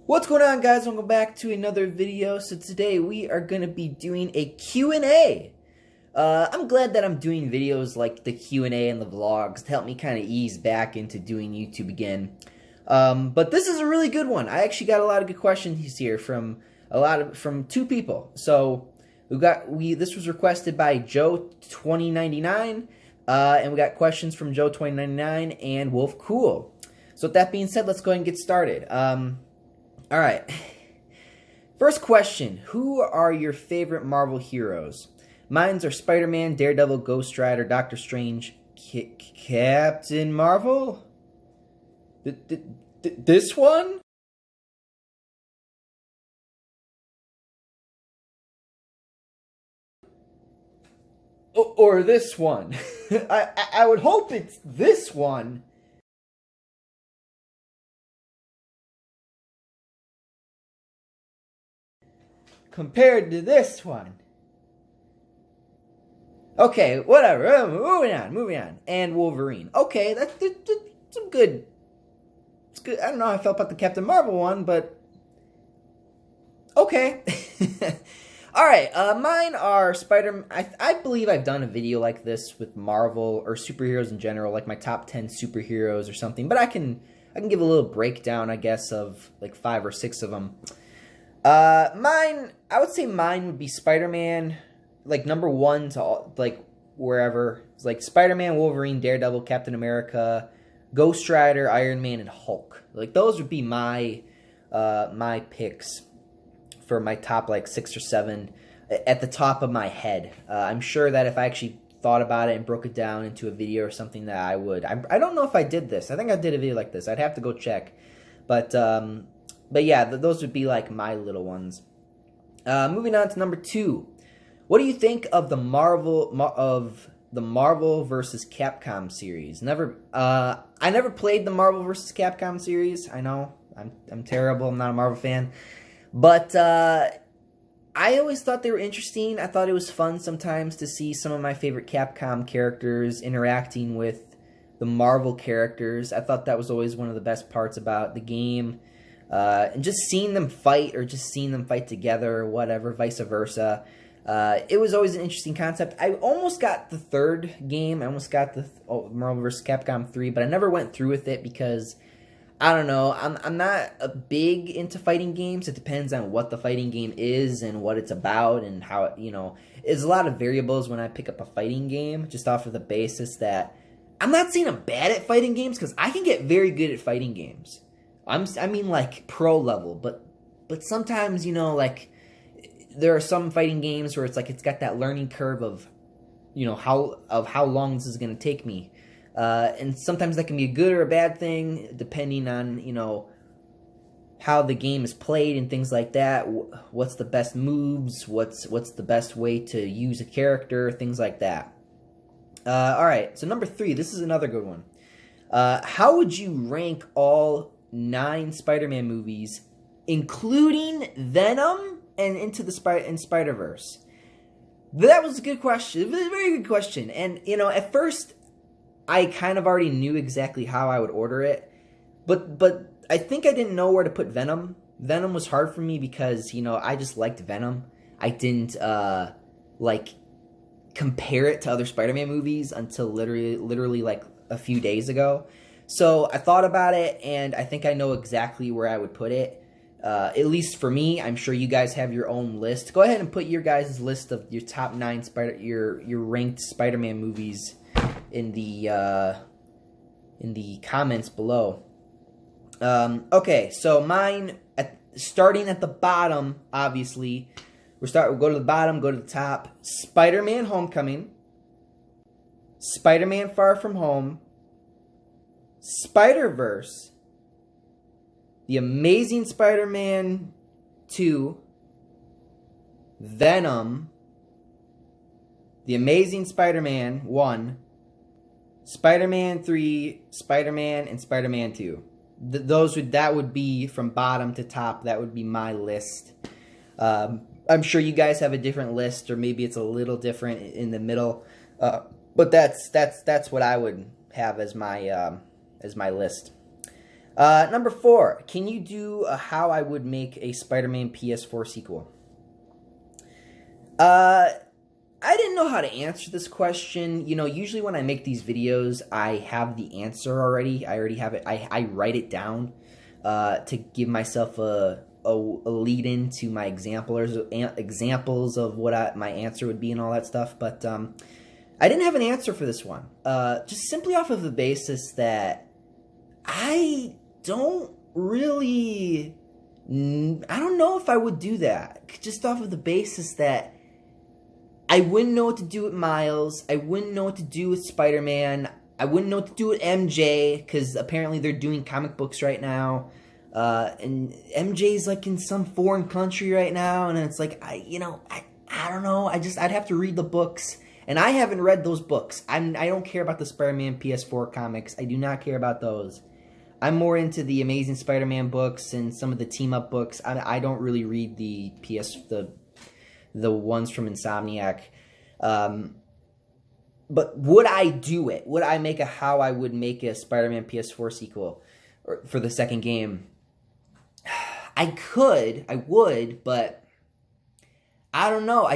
What's going on, guys? Welcome back to another video. So today we are going to be doing a Q&A. I'm glad that I'm doing videos like the Q&A and the vlogs to help me kind of ease back into doing YouTube again. But this is a really good one. I actually got a lot of good questions here from two people. So this was requested by Joe2099, and we got questions from Joe2099 and Wolf Cool. So with that being said, let's go ahead and get started. Alright, first question, who are your favorite Marvel heroes? Mines are Spider-Man, Daredevil, Ghost Rider, Doctor Strange, Captain Marvel? This one? Or this one? I would hope it's this one. Compared to this one. Okay, whatever. Moving on. And Wolverine. Okay, that's some good. It's good. I don't know how I felt about the Captain Marvel one, but okay. Alright, mine are Spider-Man. I believe I've done a video like this with Marvel or superheroes in general, like my top 10 superheroes or something. But I can give a little breakdown, I guess, of like 5 or 6 of them. I would say mine would be Spider-Man, like number 1 to all, like wherever. It's like Spider-Man, Wolverine, Daredevil, Captain America, Ghost Rider, Iron Man, and Hulk. Like those would be my my picks for my top like 6 or 7 at the top of my head. I'm sure that if I actually thought about it and broke it down into a video or something that I would. I don't know if I did this. I think I did a video like this. I'd have to go check. But yeah, those would be like my little ones. Moving on to number 2. What do you think of the Marvel versus Capcom series? I never played the Marvel versus Capcom series. I know I'm terrible. I'm not a Marvel fan, but I always thought they were interesting. I thought it was fun sometimes to see some of my favorite Capcom characters interacting with the Marvel characters. I thought that was always one of the best parts about the game. And just seeing them fight, or just seeing them fight together, or whatever, vice versa. It was always an interesting concept. I almost got the 3rd game. I almost got the Marvel vs. Capcom 3, but I never went through with it because, I don't know, I'm not a big into fighting games. It depends on what the fighting game is and what it's about and how it, there's a lot of variables when I pick up a fighting game, just off of the basis that I'm not saying I'm bad at fighting games, because I can get very good at fighting games. I mean, like, pro level, but sometimes, like, there are some fighting games where it's like it's got that learning curve of, how long this is going to take me. And sometimes that can be a good or a bad thing, depending on, how the game is played and things like that. What's the best moves? What's the best way to use a character? Things like that. Alright, so number 3, this is another good one. How would you rank all 9 Spider-Man movies, including Venom and Into the Spider-Verse? That was a good question. It was a very good question. And, at first, I kind of already knew exactly how I would order it. But I think I didn't know where to put Venom. Venom was hard for me because, I just liked Venom. I didn't, compare it to other Spider-Man movies until literally, like, a few days ago. So I thought about it, and I think I know exactly where I would put it. At least for me. I'm sure you guys have your own list. Go ahead and put your guys' list of your top 9 your ranked Spider-Man movies in the comments below. Okay, so mine, starting at the bottom, obviously. We'll go to the bottom, go to the top. Spider-Man Homecoming, Spider-Man Far From Home, Spider-Verse, The Amazing Spider-Man 2, Venom, The Amazing Spider-Man 1, Spider-Man 3, Spider-Man, and Spider-Man 2. That would be from bottom to top. That would be my list. I'm sure you guys have a different list, or maybe it's a little different in the middle. But that's what I would have as my list. Number 4, can you do how I would make a Spider-Man PS4 sequel? I didn't know how to answer this question. You know, usually when I make these videos, I have the answer already. I already have it. I write it down to give myself a lead into my examples of what my answer would be and all that stuff. But I didn't have an answer for this one. Just simply off of the basis that I don't really... I don't know if I would do that. Just off of the basis that I wouldn't know what to do with Miles. I wouldn't know what to do with Spider-Man. I wouldn't know what to do with MJ, because apparently they're doing comic books right now. And MJ's like in some foreign country right now, and it's like, I don't know. I'd have to read the books. And I haven't read those books. I don't care about the Spider-Man PS4 comics. I do not care about those. I'm more into the Amazing Spider-Man books and some of the team-up books. I don't really read the the ones from Insomniac. But would I do it? Would I make how I would make a Spider-Man PS4 sequel for the second game? I would, but I don't know. I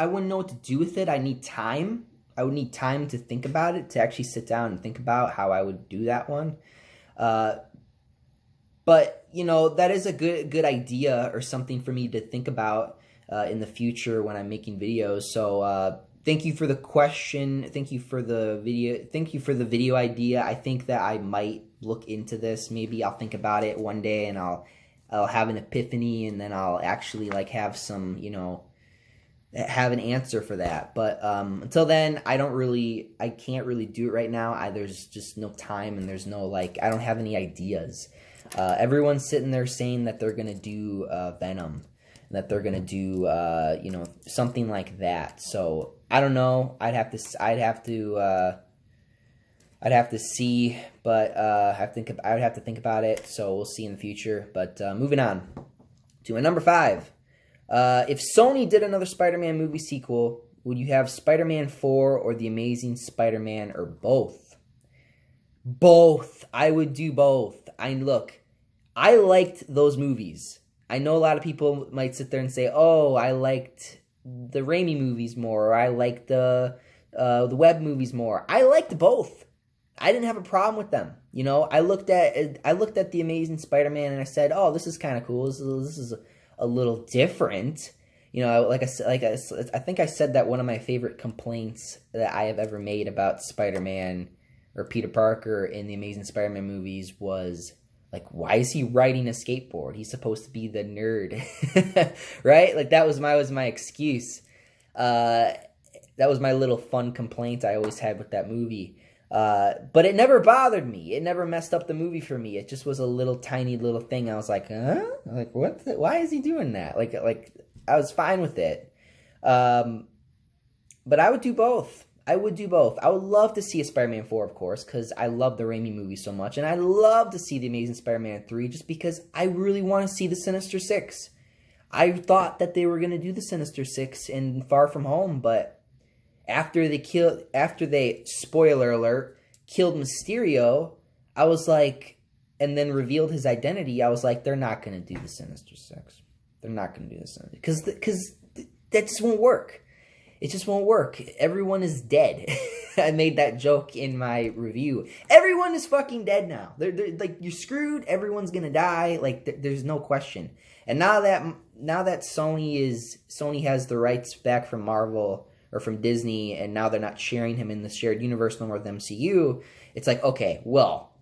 wouldn't know what to do with it. I need time. I would need time to think about it, to actually sit down and think about how I would do that one. But, you know, that is a good idea or something for me to think about in the future when I'm making videos. So, thank you for the question. Thank you for the video. Thank you for the video idea. I think that I might look into this. Maybe I'll think about it one day and I'll have an epiphany, and then I'll actually like have some, you know, have an answer for that. But until then, I can't really do it right now. There's just no time, and there's no, like, I don't have any ideas. Everyone's sitting there saying that they're gonna do Venom, and that they're gonna do you know, something like that. So I don't know. I'd have to see, but I would have to think about it. So we'll see in the future. But moving on to my number 5. If Sony did another Spider-Man movie sequel, would you have Spider-Man 4 or The Amazing Spider-Man, or both? Both. I would do both. Look, I liked those movies. I know a lot of people might sit there and say, oh, I liked the Raimi movies more, or I liked the Webb movies more. I liked both. I didn't have a problem with them. You know, I looked at The Amazing Spider-Man and I said, oh, this is kind of cool. This is a little different. You know, I think I said that one of my favorite complaints that I have ever made about Spider-Man or Peter Parker in the Amazing Spider-Man movies was, like, why is he riding a skateboard? He's supposed to be the nerd, right? Like, that was my excuse. That was my little fun complaint I always had with that movie. But it never bothered me. It never messed up the movie for me. It just was a little tiny little thing. I was like, huh? Like, what? Why is he doing that? Like I was fine with it. But I would do both. I would love to see a Spider-Man 4, of course, because I love the Raimi movie so much. And I'd love to see The Amazing Spider-Man 3 just because I really want to see the Sinister Six. I thought that they were going to do the Sinister Six in Far From Home, but after they, spoiler alert, killed Mysterio, I was like, and then revealed his identity, I was like, they're not going to do the Sinister Six. They're not going to do this. Because that just won't work. It just won't work. Everyone is dead. I made that joke in my review. Everyone is fucking dead now. They're like, you're screwed. Everyone's going to die. Like, there's no question. And now that Sony has the rights back from Marvel or from Disney, and now they're not sharing him in the shared universe no more with MCU, it's like, okay, well,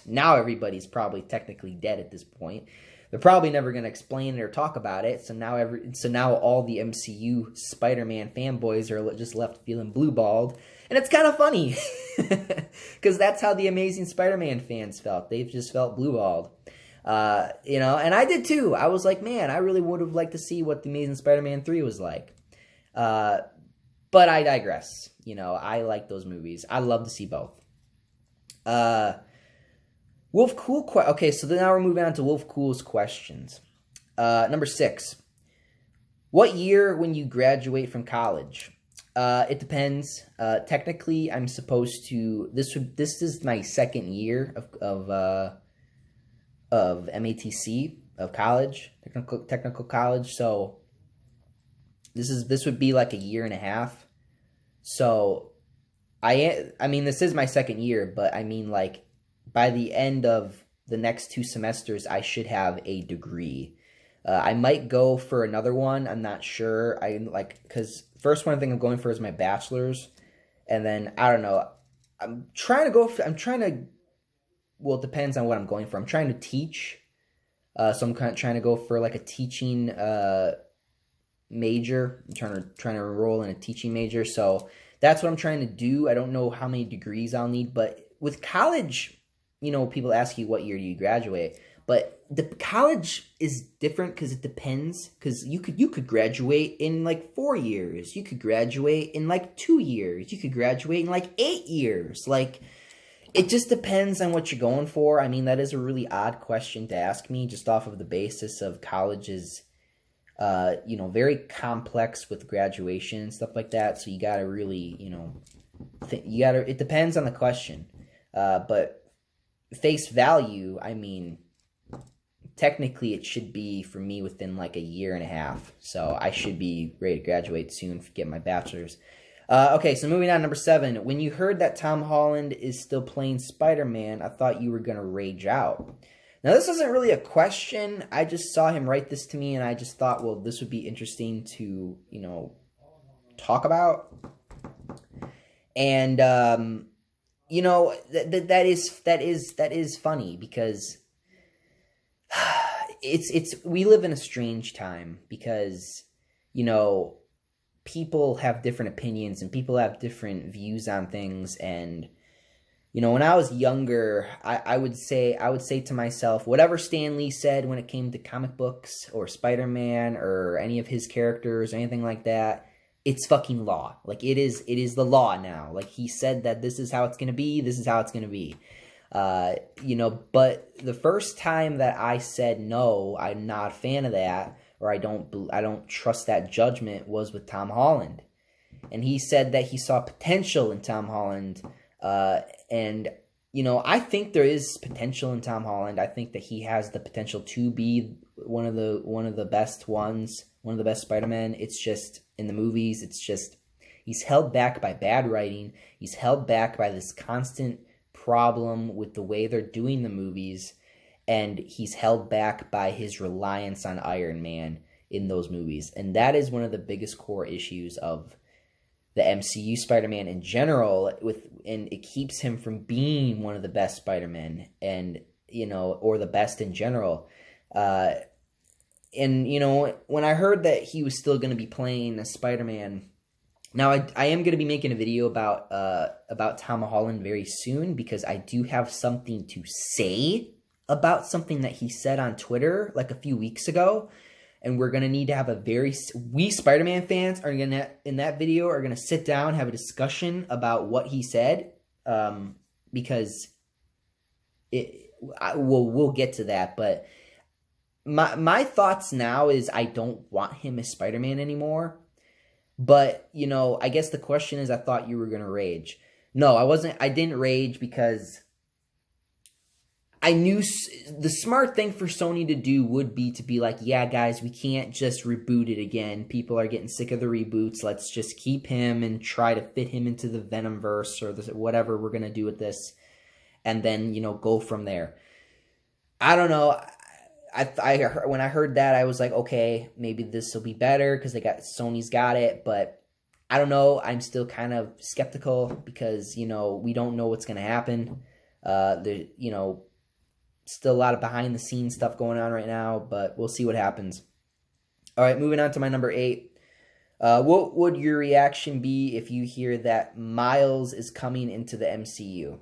now everybody's probably technically dead at this point. They're probably never going to explain it or talk about it, so now all the MCU Spider-Man fanboys are just left feeling blue-balled, and it's kind of funny, because that's how the Amazing Spider-Man fans felt. They've just felt blue-balled. You know, and I did too. I was like, man, I really would have liked to see what the Amazing Spider-Man 3 was like. But I digress. You know, I like those movies. I love to see both. Wolf Cool. Okay, so now we're moving on to Wolf Cool's questions. Number 6. What year when you graduate from college? It depends. Technically, I'm supposed to. This is my second year of MATC, of college, technical college. So this would be like a year and a half. So I mean, this is my second year, but I mean, like, by the end of the next 2 semesters, I should have a degree. I might go for another one. I'm not sure. Because first one thing I'm going for is my bachelor's, and then I don't know. Well, it depends on what I'm going for. I'm trying to teach, so I'm kind of trying to go for like a teaching major. I'm trying to enroll in a teaching major. So that's what I'm trying to do. I don't know how many degrees I'll need, but with college, you know, people ask you what year do you graduate, but the college is different because it depends. Because you could graduate in like 4 years, you could graduate in like 2 years, you could graduate in like 8 years. Like, it just depends on what you're going for. I mean, that is a really odd question to ask me, just off of the basis of colleges. You know, very complex with graduation and stuff like that. So you gotta really, you know, it depends on the question. But face value, I mean, technically it should be for me within like a year and a half. So I should be ready to graduate soon, get my bachelor's. Okay, so moving on, number 7. When you heard that Tom Holland is still playing Spider-Man, I thought you were gonna rage out. Now, this isn't really a question. I just saw him write this to me, and I just thought, well, this would be interesting to, you know, talk about. And, you know, that is funny because we live in a strange time because, you know, people have different opinions and people have different views on things. And, you know, when I was younger, I would say to myself, whatever Stan Lee said when it came to comic books or Spider-Man or any of his characters or anything like that, it's fucking law. Like, it is the law now. Like, he said that this is how it's going to be, this is how it's going to be. You know, but the first time that I said, no, I'm not a fan of that, or I don't trust that judgment, was with Tom Holland. And he said that he saw potential in Tom Holland. And, you know, I think there is potential in Tom Holland. I think that he has the potential to be one of the best ones, one of the best Spider-Men. It's just, in the movies, it's just, he's held back by bad writing. He's held back by this constant problem with the way they're doing the movies. And he's held back by his reliance on Iron Man in those movies. And that is one of the biggest core issues of the MCU Spider-Man in general, and it keeps him from being one of the best Spider-Men, and, you know, or the best in general. And, you know, when I heard that he was still going to be playing a Spider-Man, now I am going to be making a video about Tom Holland very soon, because I do have something to say about something that he said on Twitter like a few weeks ago. And we're going to need to have we Spider-Man fans are going to, in that video, are going to sit down, have a discussion about what he said, because we'll get to that. But my thoughts now is I don't want him as Spider-Man anymore. But, you know, I guess the question is, I thought you were going to rage. No, I didn't rage because I knew the smart thing for Sony to do would be to be like, yeah, guys, we can't just reboot it again. People are getting sick of the reboots. Let's just keep him and try to fit him into the Venomverse or whatever we're going to do with this. And then, you know, go from there. I don't know. When I heard that, I was like, okay, maybe this will be better because Sony's got it. But I don't know. I'm still kind of skeptical because, you know, we don't know what's going to happen. You know, still a lot of behind-the-scenes stuff going on right now, but we'll see what happens. All right, moving on to my number 8. What would your reaction be if you hear that Miles is coming into the MCU?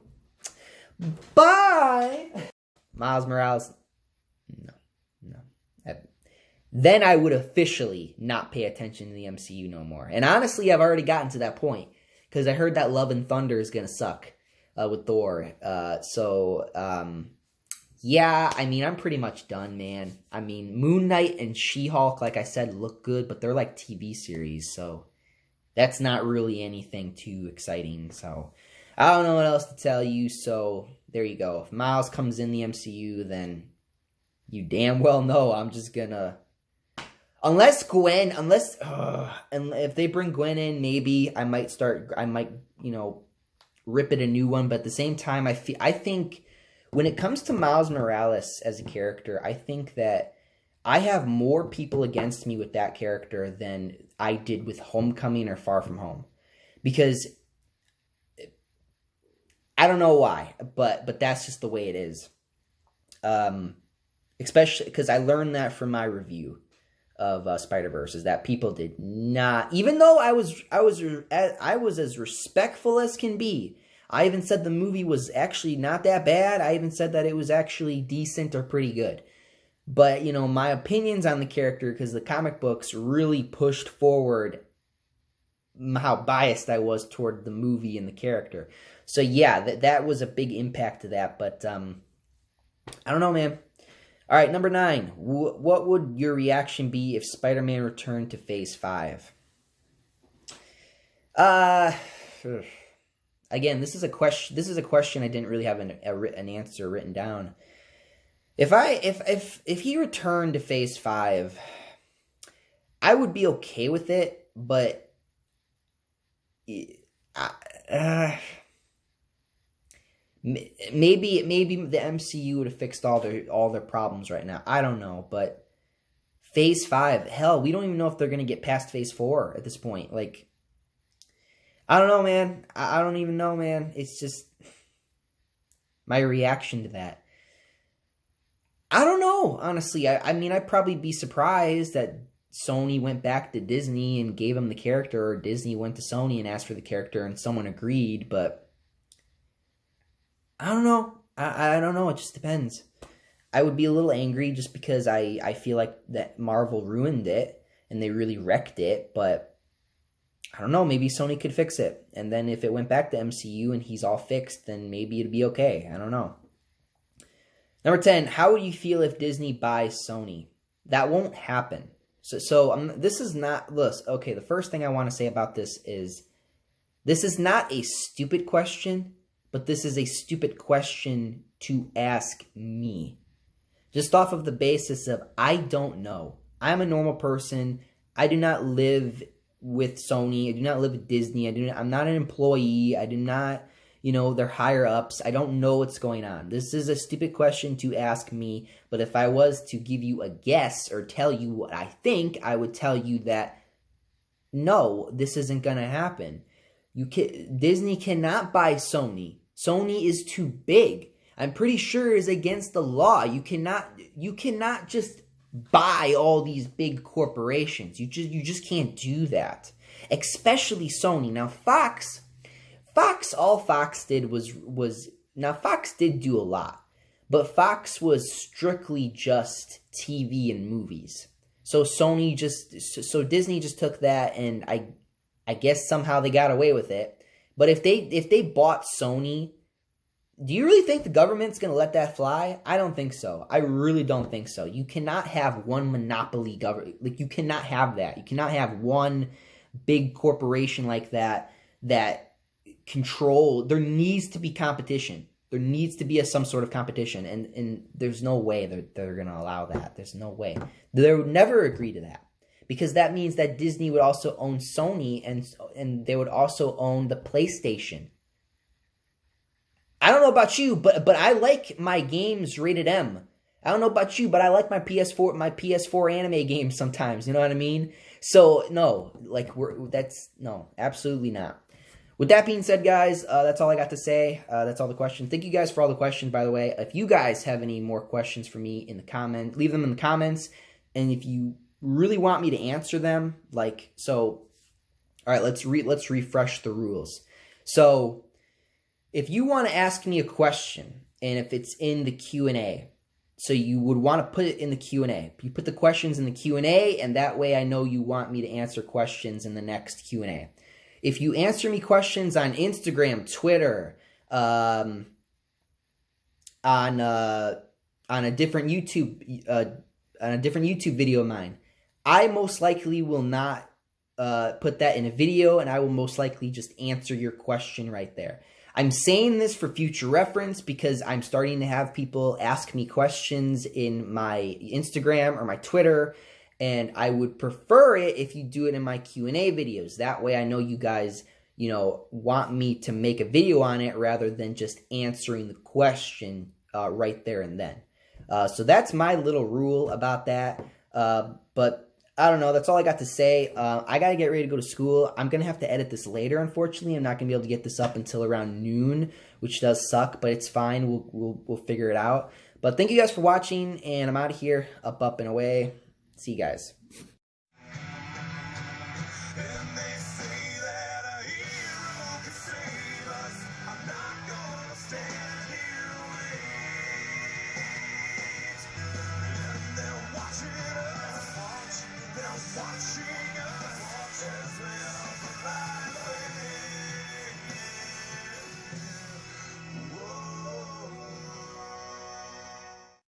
Bye! Miles Morales. No. Then I would officially not pay attention to the MCU no more. And honestly, I've already gotten to that point, because I heard that Love and Thunder is going to suck with Thor. Yeah, I mean, I'm pretty much done, man. I mean, Moon Knight and She-Hulk, like I said, look good, but they're like TV series, so that's not really anything too exciting. So I don't know what else to tell you, so there you go. If Miles comes in the MCU, then you damn well know I'm just gonna... Unless Gwen, and if they bring Gwen in, maybe I might, you know, rip it a new one. But at the same time, I think when it comes to Miles Morales as a character, I think that I have more people against me with that character than I did with Homecoming or Far From Home. Because I don't know why, but that's just the way it is. Especially because I learned that from my review of Spider-Verse, is that people did not, even though I was as respectful as can be. I even said the movie was actually not that bad. I even said that it was actually decent or pretty good. But, you know, my opinions on the character, because the comic books really pushed forward how biased I was toward the movie and the character. So yeah, that was a big impact to that. But I don't know, man. All right, number 9. What would your reaction be if Spider-Man returned to Phase 5? Again, this is a question. This is a question I didn't really have an answer written down. If he returned to Phase 5, I would be okay with it, but maybe the MCU would have fixed all their problems right now. I don't know, but Phase 5, hell, we don't even know if they're gonna get past Phase 4 at this point. Like, I don't know, man. I don't even know, man. It's just my reaction to that. I don't know, honestly. I mean, I'd probably be surprised that Sony went back to Disney and gave him the character, or Disney went to Sony and asked for the character and someone agreed, but I don't know. I don't know. It just depends. I would be a little angry just because I feel like that Marvel ruined it and they really wrecked it, but I don't know. Maybe Sony could fix it. And then if it went back to MCU and he's all fixed, then maybe it'd be okay. I don't know. Number 10, how would you feel if Disney buys Sony? That won't happen. So this is not... Look, okay, the first thing I want to say about this is not a stupid question, but this is a stupid question to ask me. Just off of the basis of, I don't know. I'm a normal person. I do not live with Sony. I do not live with Disney. I'm not an employee. I do not, you know, they're higher ups. I don't know what's going on. This is a stupid question to ask me, but if I was to give you a guess or tell you what I think, I would tell you that no, this isn't going to happen. Disney cannot buy Sony. Sony is too big. I'm pretty sure it is against the law. You cannot just buy all these big corporations. You just can't do that. Especially Sony. Now Fox, all Fox did was now Fox did do a lot, but Fox was strictly just TV and movies. So Disney just took that, and I guess somehow they got away with it. But if they bought Sony, do you really think the government's going to let that fly? I don't think so. I really don't think so. You cannot have one monopoly government. Like, you cannot have that. You cannot have one big corporation like that control. There needs to be competition. There needs to be some sort of competition. And there's no way they're going to allow that. There's no way. They would never agree to that. Because that means that Disney would also own Sony, and they would also own the PlayStation. I don't know about you, but I like my games rated M. I don't know about you, but I like my PS4 anime games sometimes. You know what I mean? So no, no, absolutely not. With that being said, guys, that's all I got to say. That's all the questions. Thank you guys for all the questions, by the way. If you guys have any more questions for me in the comments, leave them in the comments. And if you really want me to answer them, all right, let's refresh the rules. So if you want to ask me a question, and if it's in the Q&A, so you would want to put it in the Q&A. You put the questions in the Q&A, and that way I know you want me to answer questions in the next Q&A. If you answer me questions on Instagram, Twitter, on a different YouTube video of mine, I most likely will not put that in a video, and I will most likely just answer your question right there. I'm saying this for future reference because I'm starting to have people ask me questions in my Instagram or my Twitter, and I would prefer it if you do it in my Q&A videos. That way I know you guys, you know, want me to make a video on it rather than just answering the question right there and then. So that's my little rule about that. But I don't know. That's all I got to say. I got to get ready to go to school. I'm going to have to edit this later, unfortunately. I'm not going to be able to get this up until around noon, which does suck, but it's fine. We'll figure it out. But thank you guys for watching, and I'm out of here. Up, and away. See you guys.